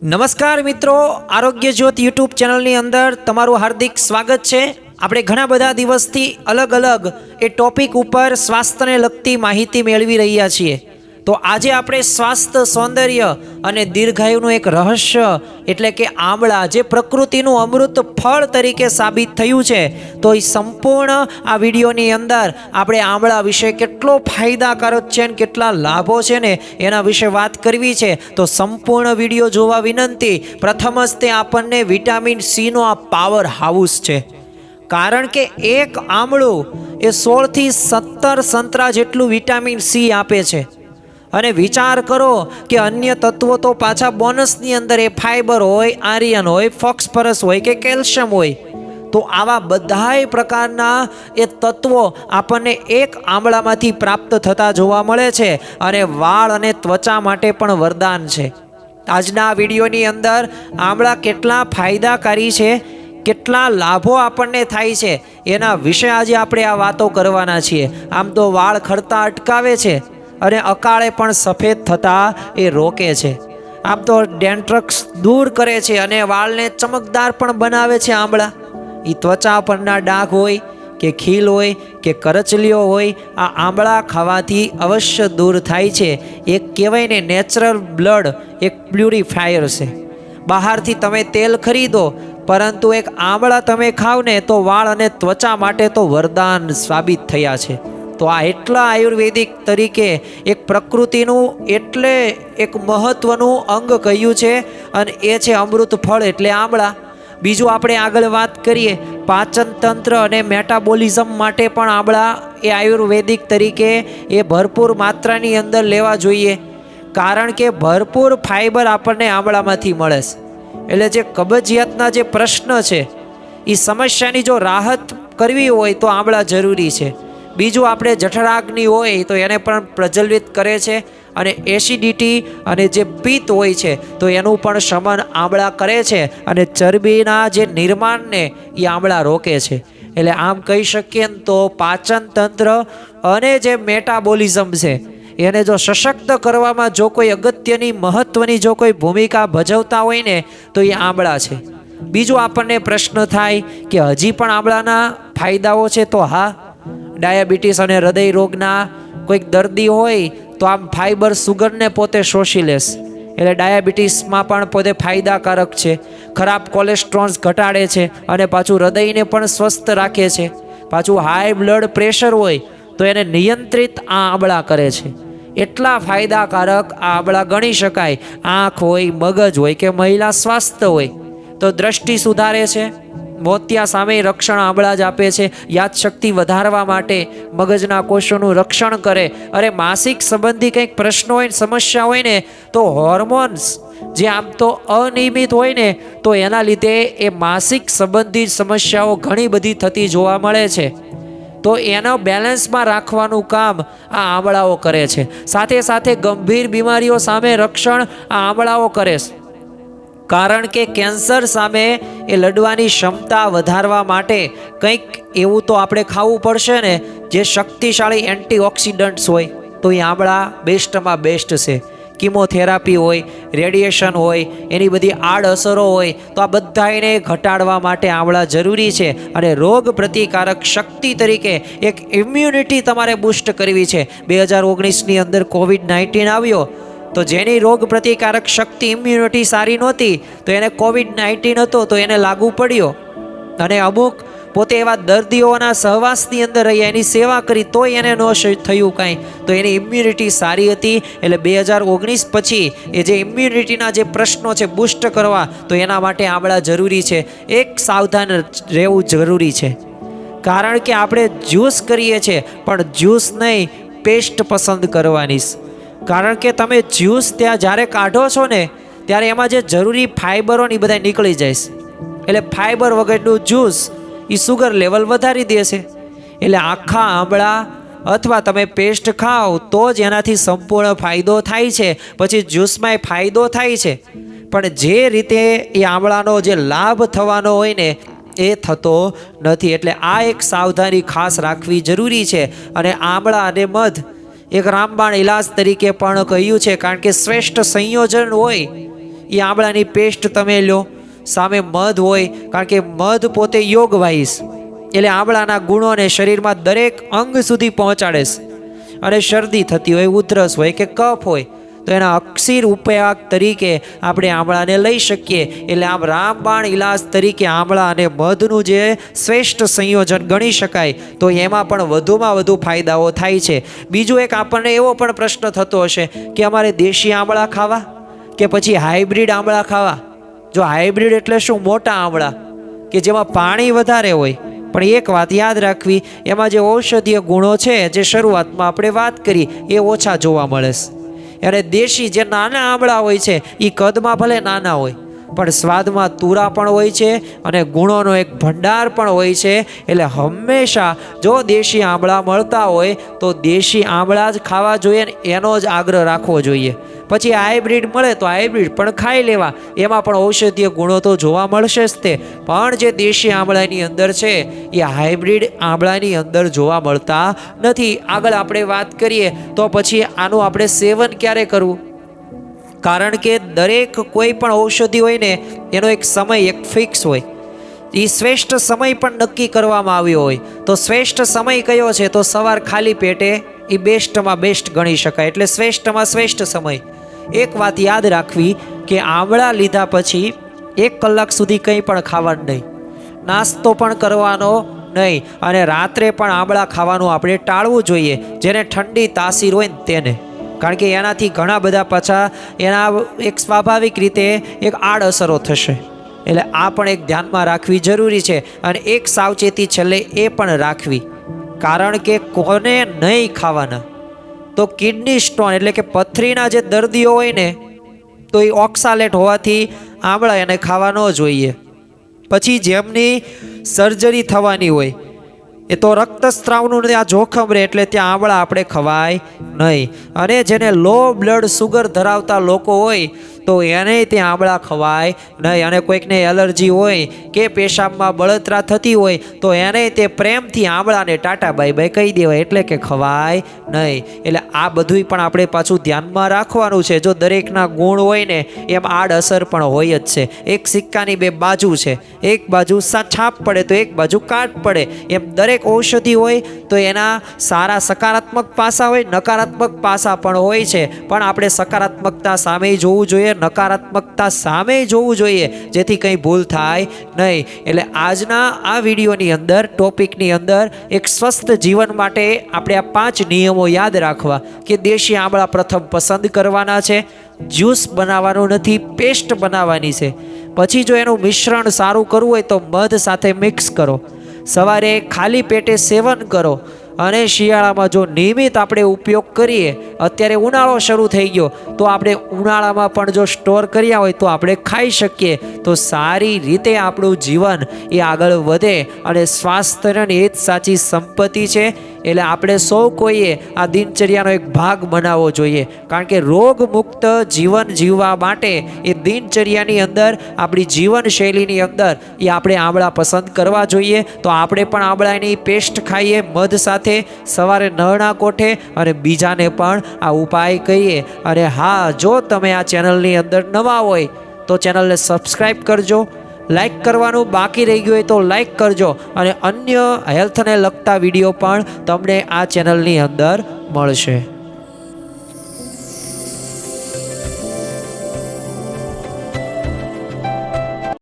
નમસ્કાર મિત્રો, આરોગ્ય જ્યોત યુટ્યુબ ચેનલની અંદર તમારું હાર્દિક સ્વાગત છે। આપણે ઘણા બધા દિવસથી અલગ અલગ એ ટોપિક ઉપર સ્વાસ્થ્યને લગતી માહિતી મેળવી રહ્યા છીએ। તો આજે આપણે સ્વાસ્થ્ય, સૌંદર્ય અને દીર્ઘાયુનું એક રહસ્ય એટલે કે આમળા, જે પ્રકૃતિનું અમૃત ફળ તરીકે સાબિત થયું છે, તો એ સંપૂર્ણ આ વિડીયોની અંદર આપણે આમળા વિશે કેટલો ફાયદાકારક છે અને કેટલા લાભો છે ને એના વિશે વાત કરવી છે। તો સંપૂર્ણ વિડીયો જોવા વિનંતી। પ્રથમ જ તે આપણને વિટામિન સીનો આ પાવર હાઉસ છે, કારણ કે એક આમળું એ 16 થી 17 સંતરા જેટલું વિટામિન સી આપે છે। અને વિચાર કરો કે અન્ય તત્વો તો પાછા બોનસની અંદર એ ફાઈબર હોય, આયર્ન હોય, ફોસ્ફરસ હોય કે કેલ્શિયમ હોય, તો આવા બધાય પ્રકારના એ તત્વો આપણને એક આમળામાંથી પ્રાપ્ત થતા જોવા મળે છે અને વાળ અને ત્વચા માટે પણ વરદાન છે। આજના વિડીયોની અંદર આમળા કેટલા ફાયદાકારી છે, કેટલા લાભો આપણને થાય છે, એના વિશે આજે આપણે આ વાતો કરવાના છીએ। આમ તો વાળ ખરતા અટકાવે છે અને અકાળે પણ સફેદ થતા એ રોકે છે। આમ તો ડેન્ડ્રફ દૂર કરે છે અને વાળને ચમકદાર પણ બનાવે છે આમળા। એ ત્વચા પરના ડાઘ હોય કે ખીલ હોય કે કરચલીઓ હોય, આ આમળા ખાવાથી અવશ્ય દૂર થાય છે। એક કહેવાય ને, નેચરલ બ્લડ એક પ્યુરિફાયર છે। બહારથી તમે તેલ ખરીદો, પરંતુ એક આમળા તમે ખાવ ને તો વાળ અને ત્વચા માટે તો વરદાન સાબિત થયા છે। તો આ એટલા આયુર્વેદિક તરીકે એક પ્રકૃતિનું એટલે એક મહત્વનું અંગ કહ્યું છે અને એ છે અમૃત ફળ એટલે આમળા। બીજું આપણે આગળ વાત કરીએ, પાચન તંત્ર અને મેટાબોલિઝમ માટે પણ આમળા એ આયુર્વેદિક તરીકે એ ભરપૂર માત્રાની અંદર લેવા જોઈએ, કારણ કે ભરપૂર ફાઈબર આપણને આમળામાંથી મળે છે। એટલે જે કબજિયાતના જે પ્રશ્ન છે એ સમસ્યાની જો રાહત કરવી હોય તો આમળા જરૂરી છે। બીજું, આપણે જઠરાગ્નિ હોય તો એને પણ પ્રજ્વલિત કરે છે અને એસિડિટી અને જે પિત્ત હોય છે તો એનું પણ શમન આમળા કરે છે અને ચરબીના જે નિર્માણને એ આમળા રોકે છે। એટલે આમ કહી શકીએ ને તો પાચન તંત્ર અને જે મેટાબોલિઝમ છે એને જો સશક્ત કરવામાં જો કોઈ અગત્યની મહત્વની જો કોઈ ભૂમિકા ભજવતા હોય ને તો એ આમળા છે। બીજું આપણને પ્રશ્ન થાય કે હજી પણ આમળાના ફાયદાઓ છે, તો હા, ડાયાબિટીસ અને હૃદય રોગના કોઈક દર્દી હોય તો આમ ફાઈબર સુગરને પોતે શોષી લેશે, એટલે ડાયાબિટીસમાં પણ પોતે ફાયદાકારક છે। ખરાબ કોલેસ્ટ્રોલ ઘટાડે છે અને પાછું હૃદયને પણ સ્વસ્થ રાખે છે। પાછું હાઈ બ્લડ પ્રેશર હોય તો એને નિયંત્રિત આ આમળા કરે છે। એટલા ફાયદાકારક આ આમળા ગણી શકાય। આંખ હોય, મગજ હોય કે મહિલા સ્વાસ્થ્ય હોય તો દ્રષ્ટિ સુધારે છે, મોતિયા સામે રક્ષણ આમળા જ આપે છે। યાદશક્તિ વધારવા માટે મગજના કોષોનું રક્ષણ કરે। અરે માસિક સંબંધી કંઈક પ્રશ્નો હોય, સમસ્યા હોય ને તો હોર્મોન્સ જે આમ તો અનિયમિત હોય ને તો એના લીધે એ માસિક સંબંધી સમસ્યાઓ ઘણી બધી થતી જોવા મળે છે, તો એનો બેલેન્સમાં રાખવાનું કામ આ આમળાઓ કરે છે। સાથે સાથે ગંભીર બીમારીઓ સામે રક્ષણ આ આમળાઓ કરે છે, કારણ કે કેન્સર સામે એ લડવાની ક્ષમતા વધારવા માટે કંઈક એવું તો આપણે ખાવું પડશે ને જે શક્તિશાળી એન્ટીઓક્સિડન્ટ્સ હોય, તો એ આમળા બેસ્ટમાં બેસ્ટ છે। કિમોથેરાપી હોય, રેડિયેશન હોય, એની બધી આડઅસરો હોય, તો આ બધાને ઘટાડવા માટે આમળા જરૂરી છે। અને રોગ પ્રતિકારક શક્તિ તરીકે એક ઇમ્યુનિટી તમારે બૂસ્ટ કરવી છે। 2019ની અંદર COVID-19 આવ્યો તો જેની રોગ પ્રતિકારક શક્તિ, ઇમ્યુનિટી સારી નહોતી તો એને COVID-19 હતો તો એને લાગુ પડ્યો, અને અમુક પોતે એવા દર્દીઓના સહવાસની અંદર રહી એની સેવા કરી તોય એને ન થયું કાંઈ, તો એની ઇમ્યુનિટી સારી હતી। એટલે 2019 પછી એ જે ઇમ્યુનિટીના જે પ્રશ્નો છે બૂસ્ટ કરવા, તો એના માટે આમળા જરૂરી છે। એક સાવધાન રહેવું જરૂરી છે, કારણ કે આપણે જ્યુસ કરીએ છીએ પણ જ્યુસ નહીં, પેસ્ટ પસંદ કરવાની, કારણ કે તમે જ્યુસ ત્યાં જ્યારે કાઢો છો ને ત્યારે એમાં જે જરૂરી ફાઈબરો ને એ બધા નીકળી જાય છે, એટલે ફાઈબર વગરનું જ્યુસ એ સુગર લેવલ વધારી દેશે। એટલે આખા આમળા અથવા તમે પેસ્ટ ખાઓ તો જ એનાથી સંપૂર્ણ ફાયદો થાય છે, પછી જ્યુસમાં એ ફાયદો થાય છે, પણ જે રીતે એ આમળાનો જે લાભ થવાનો હોય ને એ થતો નથી। એટલે આ એક સાવધાની ખાસ રાખવી જરૂરી છે। અને આમળા અને મધ એક રામબાણ ઇલાજ તરીકે પણ કહ્યું છે, કારણ કે શ્રેષ્ઠ સંયોજન હોય એ આંબળાની પેસ્ટ તમે લો, સામે મધ હોય, કારણ કે મધ પોતે યોગવાહીશ, એટલે આંબળાના ગુણોને શરીરમાં દરેક અંગ સુધી પહોંચાડે છે. અને શરદી થતી હોય, ઉધરસ હોય કે કફ હોય, તો એના અક્ષીર ઉપયોગ તરીકે આપણે આંબળાને લઈ શકીએ. એટલે આમ રામબાણ ઇલાજ તરીકે આંબળા અને મધનું જે શ્રેષ્ઠ સંયોજન ગણી શકાય, તો એમાં પણ વધુમાં વધુ ફાયદાઓ થાય છે. બીજું એક આપણને એવો પણ પ્રશ્ન થતો હશે કે અમારે દેશી આંબળા ખાવા કે પછી હાઇબ્રિડ આંબળા ખાવા? જો હાઇબ્રિડ એટલે શું? મોટા આંબળા કે જેમાં પાણી વધારે હોય. પણ એક વાત યાદ રાખવી, એમાં જે ઔષધીય ગુણો છે જે શરૂઆતમાં આપણે વાત કરી એ ઓછા જોવા મળે છે. અને દેશી જે નાના આંબળા હોય છે એ કદમાં ભલે નાના હોય પણ સ્વાદમાં તુરા પણ હોય છે અને ગુણોનો એક ભંડાર પણ હોય છે. એટલે હંમેશા જો દેશી આંબળા મળતા હોય તો દેશી આંબળા જ ખાવા જોઈએ ને એનો જ આગ્રહ રાખવો જોઈએ. પછી હાઇબ્રિડ મળે તો હાઇબ્રિડ પણ ખાઈ લેવા, એમાં પણ ઔષધીય ગુણો તો જોવા મળશે જ તે, પણ જે દેશી આંબળાની અંદર છે એ હાઇબ્રિડ આંબળાની અંદર જોવા મળતા નથી. આગળ આપણે વાત કરીએ તો પછી આનું આપણે સેવન ક્યારે કરવું? કારણ કે દરેક કોઈ પણ ઔષધિ હોય ને એનો એક સમય, એક ફિક્સ હોય. એ શ્રેષ્ઠ સમય પણ નક્કી કરવામાં આવ્યો હોય. તો શ્રેષ્ઠ સમય કયો છે? તો સવાર ખાલી પેટે એ બેસ્ટમાં બેસ્ટ ગણી શકાય, એટલે શ્રેષ્ઠમાં શ્રેષ્ઠ સમય. એક વાત યાદ રાખવી કે આંબળા લીધા પછી 1 કલાક સુધી કંઈ પણ ખાવાનું નહીં, નાસ્તો પણ કરવાનો નહીં, અને રાત્રે પણ આંબળા ખાવાનું આપણે ટાળવું જોઈએ. જેને ઠંડી તાસીર હોય ને તેને, કારણ કે એનાથી ઘણા બધા પાછા એના એક સ્વાભાવિક રીતે એક આડઅસરો થશે. એટલે આ પણ એક ધ્યાનમાં રાખવી જરૂરી છે. અને એક સાવચેતી છેલ્લે એ પણ રાખવી, કારણ કે કોને નહીં ખાવાના? તો કિડની સ્ટોન એટલે કે પથરીના જે દર્દીઓ હોય ને, તો એ ઓક્સાલેટ હોવાથી આંબળા એને ખાવા ન જોઈએ. પછી જેમની સર્જરી થવાની હોય એ તો રક્તસ્રાવનું ત્યાં જોખમ રહે, એટલે ત્યાં આંબળા આપણે ખવાય નહીં. અને જેને લો બ્લડ સુગર ધરાવતા લોકો હોય તો એને ત્યાં આંબળા ખવાય નહીં. અને કોઈકને એલર્જી હોય કે પેશાબમાં બળતરા થતી હોય તો એને તે પ્રેમથી આંબળાને ટાટા બાય બાય કહી દેવાય, એટલે કે ખવાય નહીં. એટલે આ બધુંય પણ આપણે પાછું ધ્યાનમાં રાખવાનું છે. જો દરેકના ગુણ હોય ને એમ આડઅસર પણ હોય જ છે. એક સિક્કાની 2 બાજુ છે, એક બાજુ છાપ પડે તો એક બાજુ કાટ પડે. એમ દરેક ઔષધિ હોય તો એના સારા સકારાત્મક પાસા હોય, નકારાત્મક પાસા પણ હોય છે. પણ આપણે સકારાત્મકતા સામે જોવું જોઈએ, નકારાત્મકતા સામે જોવું જોઈએ, જેથી કંઈ ભૂલ થાય નહીં. એટલે આજના આ વિડીયોની અંદર, ટોપિકની અંદર એક સ્વસ્થ જીવન માટે આપણે આ 5 નિયમો યાદ રાખવા કે દેશી આંબળા પ્રથમ પસંદ કરવાના છે, જ્યુસ બનાવવાનું નથી, પેસ્ટ બનાવવાની છે. પછી જો એનું મિશ્રણ સારું કરવું હોય તો મધ સાથે મિક્સ કરો, સવારે ખાલી પેટે સેવન કરો. અને શિયાળામાં જો નિયમિત આપણે ઉપયોગ કરીએ, અત્યારે ઉનાળો શરૂ થઈ ગયો તો આપણે ઉનાળામાં પણ જો સ્ટોર કર્યા હોય તો આપણે ખાઈ શકીએ, તો સારી રીતે આપણું જીવન એ આગળ વધે. અને સ્વાસ્થ્યની એ જ સાચી સંપત્તિ છે. એટલે આપણે સૌ કોઈએ આ દિનચર્યાનો એક ભાગ બનાવવો જોઈએ, કારણ કે રોગમુક્ત જીવન જીવવા માટે એ દિનચર્યાની અંદર, આપણી જીવનશૈલીની અંદર એ આપણે આંબળા પસંદ કરવા જોઈએ. તો આપણે પણ આંબળાની પેસ્ટ ખાઈએ મધ સાથે સવારે નળના કોઠે, અને બીજાને પણ આ ઉપાય કહીએ. અને હા, જો તમે આ ચેનલની અંદર નવા હોય તો ચેનલને સબસ્ક્રાઈબ કરજો. લાઈક કરવાનું બાકી રહી ગયું હોય તો લાઈક કરજો. અને અન્ય હેલ્થને લગતા વિડીયો પણ તમને આ ચેનલની અંદર મળશે.